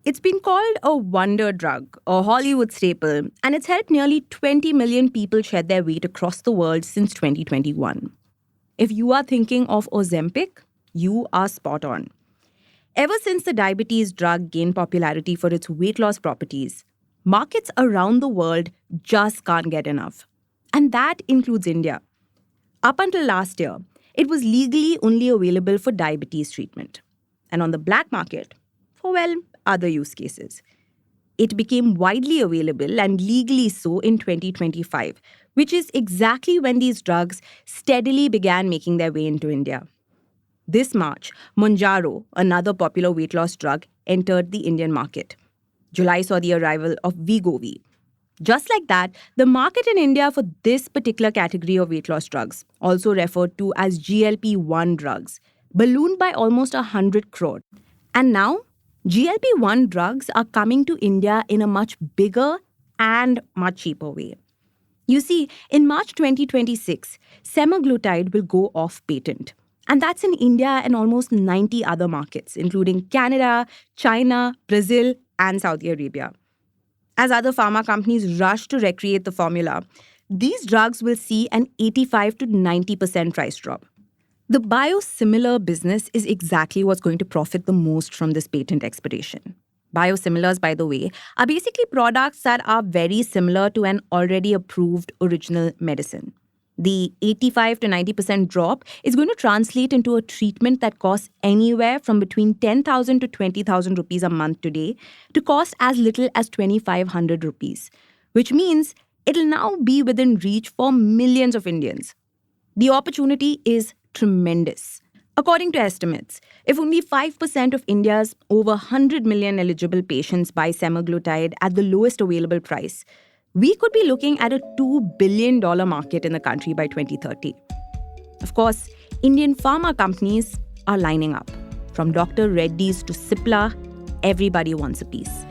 It's been called a wonder drug, a Hollywood staple, and it's helped nearly 20 million people shed their weight across the world since 2021. If you are thinking of Ozempic, you are spot on. Ever since the diabetes drug gained popularity for its weight loss properties, markets around the world just can't get enough. And that includes India. Up until last year, it was legally only available for diabetes treatment. And on the black market, for, well, other use cases. It became widely available and legally so in 2025, which is exactly when these drugs steadily began making their way into India. This March, Mounjaro, another popular weight loss drug, entered the Indian market. July saw the arrival of Wegovy. Just like that, the market in India for this particular category of weight loss drugs, also referred to as GLP-1 drugs, ballooned by almost 100 crore. And now, GLP-1 drugs are coming to India in a much bigger and much cheaper way. You see, in March 2026, semaglutide will go off patent. And that's in India and almost 90 other markets, including Canada, China, Brazil, and Saudi Arabia. As other pharma companies rush to recreate the formula, these drugs will see an 85 to 90% price drop. The biosimilar business is exactly what's going to profit the most from this patent expiration. Biosimilars, by the way, are basically products that are very similar to an already approved original medicine. The 85 to 90% drop is going to translate into a treatment that costs anywhere from between 10,000 to 20,000 rupees a month today to cost as little as 2,500 rupees, which means it'll now be within reach for millions of Indians. The opportunity is tremendous. According to estimates, if only 5% of India's over 100 million eligible patients buy semaglutide at the lowest available price, we could be looking at a $2 billion market in the country by 2030. Of course, Indian pharma companies are lining up. From Dr. Reddy's to Cipla, everybody wants a piece.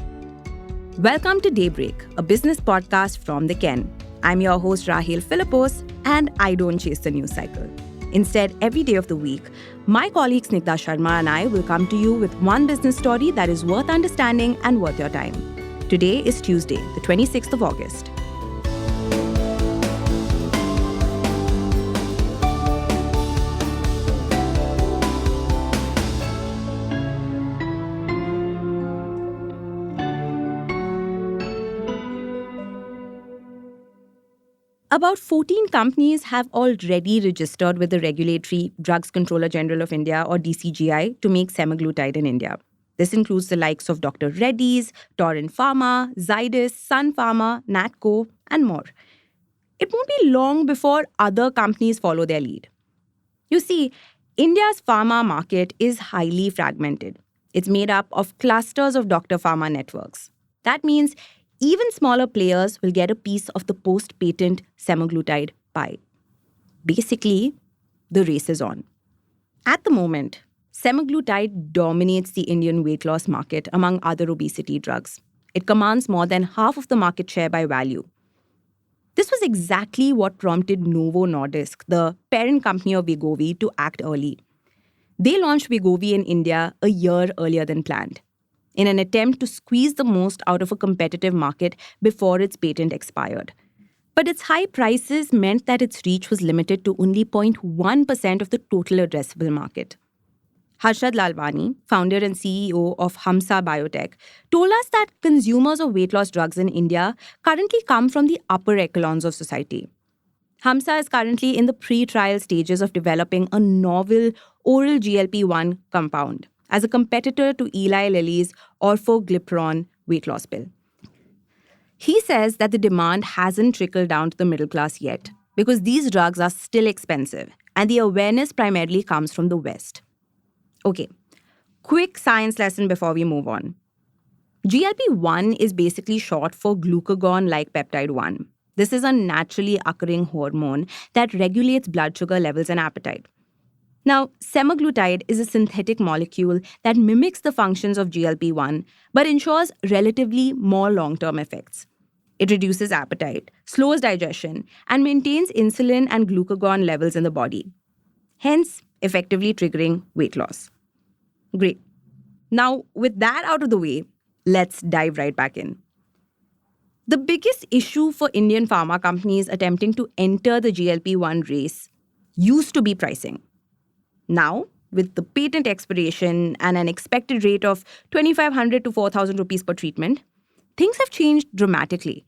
Welcome to Daybreak, a business podcast from The Ken. I'm your host, Rahel Philippos, and I don't chase the news cycle. Instead, every day of the week, my colleague Snigdha Sharma and I will come to you with one business story that is worth understanding and worth your time. Today is Tuesday, the 26th of August. About 14 companies have already registered with the Regulatory Drugs Controller General of India, or DCGI, to make semaglutide in India. This includes the likes of Dr. Reddy's, Torrent Pharma, Zydus, Sun Pharma, Natco, and more. It won't be long before other companies follow their lead. You see, India's pharma market is highly fragmented. It's made up of clusters of doctor pharma networks. That means even smaller players will get a piece of the post-patent semaglutide pie. Basically, the race is on. At the moment, semaglutide dominates the Indian weight loss market among other obesity drugs. It commands more than half of the market share by value. This was exactly what prompted Novo Nordisk, the parent company of Wegovy, to act early. They launched Wegovy in India a year earlier than planned, in an attempt to squeeze the most out of a competitive market before its patent expired. But its high prices meant that its reach was limited to only 0.1% of the total addressable market. Harshad Lalwani, founder and CEO of Hamsa Biotech, told us that consumers of weight loss drugs in India currently come from the upper echelons of society. Hamsa is currently in the pre-trial stages of developing a novel oral GLP-1 compound as a competitor to Eli Lilly's orforglipron weight loss pill. He says that the demand hasn't trickled down to the middle class yet because these drugs are still expensive and the awareness primarily comes from the West. Okay, quick science lesson before we move on. GLP-1 is basically short for glucagon-like peptide 1. This is a naturally occurring hormone that regulates blood sugar levels and appetite. Now, semaglutide is a synthetic molecule that mimics the functions of GLP-1 but ensures relatively more long-term effects. It reduces appetite, slows digestion, and maintains insulin and glucagon levels in the body, hence effectively triggering weight loss. Great. Now, with that out of the way, let's dive right back in. The biggest issue for Indian pharma companies attempting to enter the GLP-1 race used to be pricing. Now, with the patent expiration and an expected rate of 2,500 to 4,000 rupees per treatment, things have changed dramatically.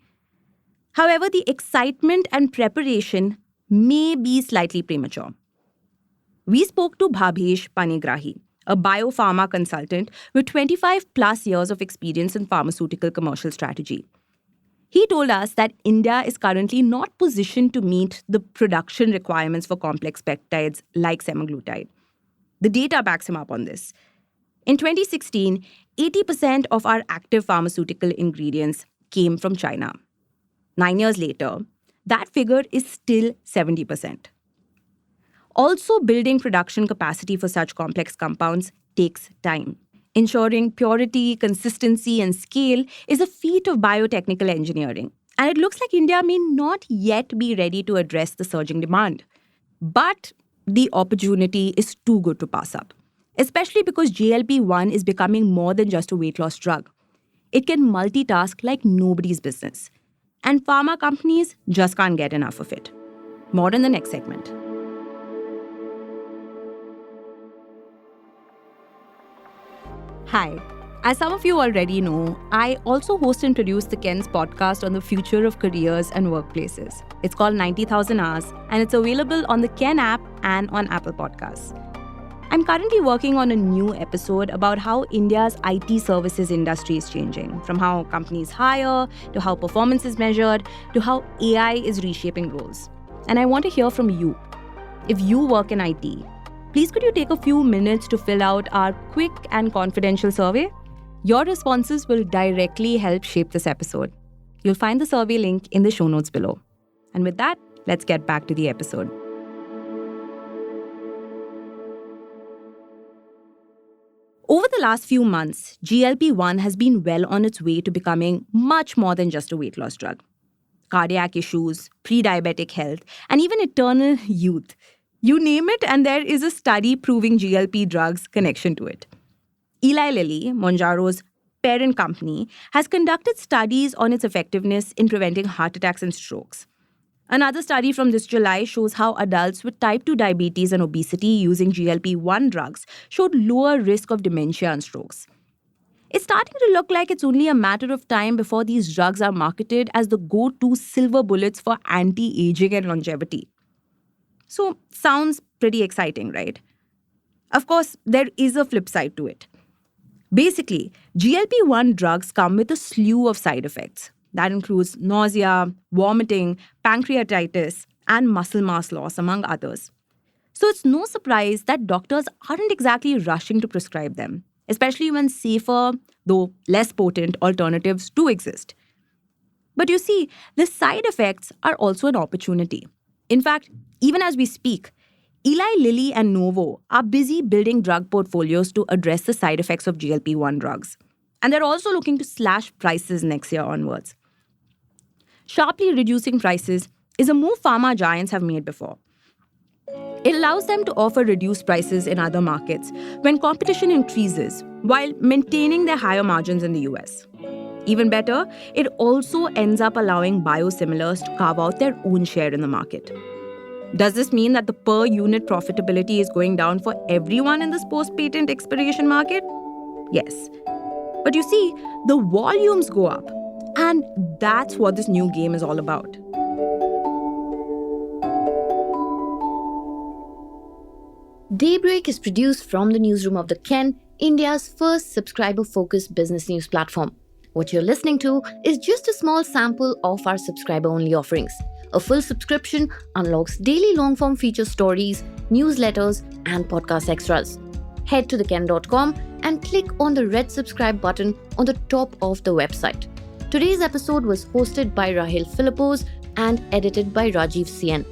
However, the excitement and preparation may be slightly premature. We spoke to Bhabhesh Panigrahi, a biopharma consultant with 25 plus years of experience in pharmaceutical commercial strategy. He told us that India is currently not positioned to meet the production requirements for complex peptides like semaglutide. The data backs him up on this. In 2016, 80% of our active pharmaceutical ingredients came from China. 9 years later, that figure is still 70%. Also, building production capacity for such complex compounds takes time. Ensuring purity, consistency, and scale is a feat of biotechnical engineering. And it looks like India may not yet be ready to address the surging demand. But the opportunity is too good to pass up, especially because GLP-1 is becoming more than just a weight loss drug. It can multitask like nobody's business. And pharma companies just can't get enough of it. More in the next segment. Hi. As some of you already know, I also host and produce the Ken's podcast on the future of careers and workplaces. It's called 90,000 Hours, and it's available on the Ken app and on Apple Podcasts. I'm currently working on a new episode about how India's IT services industry is changing, from how companies hire, to how performance is measured, to how AI is reshaping roles. And I want to hear from you. If you work in IT, please could you take a few minutes to fill out our quick and confidential survey? Your responses will directly help shape this episode. You'll find the survey link in the show notes below. And with that, let's get back to the episode. Over the last few months, GLP-1 has been well on its way to becoming much more than just a weight loss drug. Cardiac issues, pre-diabetic health, and even eternal youth. You name it, and there is a study proving GLP drugs' connection to it. Eli Lilly, Mounjaro's parent company, has conducted studies on its effectiveness in preventing heart attacks and strokes. Another study from this July shows how adults with type 2 diabetes and obesity using GLP-1 drugs showed lower risk of dementia and strokes. It's starting to look like it's only a matter of time before these drugs are marketed as the go-to silver bullets for anti-aging and longevity. So, sounds pretty exciting, right? Of course, there is a flip side to it. Basically, GLP-1 drugs come with a slew of side effects. That includes nausea, vomiting, pancreatitis, and muscle mass loss, among others. So it's no surprise that doctors aren't exactly rushing to prescribe them, especially when safer, though less potent, alternatives do exist. But you see, the side effects are also an opportunity. In fact, even as we speak, Eli Lilly and Novo are busy building drug portfolios to address the side effects of GLP-1 drugs. And they're also looking to slash prices next year onwards. Sharply reducing prices is a move pharma giants have made before. It allows them to offer reduced prices in other markets when competition increases while maintaining their higher margins in the US. Even better, it also ends up allowing biosimilars to carve out their own share in the market. Does this mean that the per unit profitability is going down for everyone in this post-patent expiration market? Yes. But you see, the volumes go up. And that's what this new game is all about. Daybreak is produced from the newsroom of the Ken, India's first subscriber-focused business news platform. What you're listening to is just a small sample of our subscriber-only offerings. A full subscription unlocks daily long-form feature stories, newsletters, and podcast extras. Head to theken.com and click on the red subscribe button on the top of the website. Today's episode was hosted by Rahil Philippos and edited by Rajiv CN.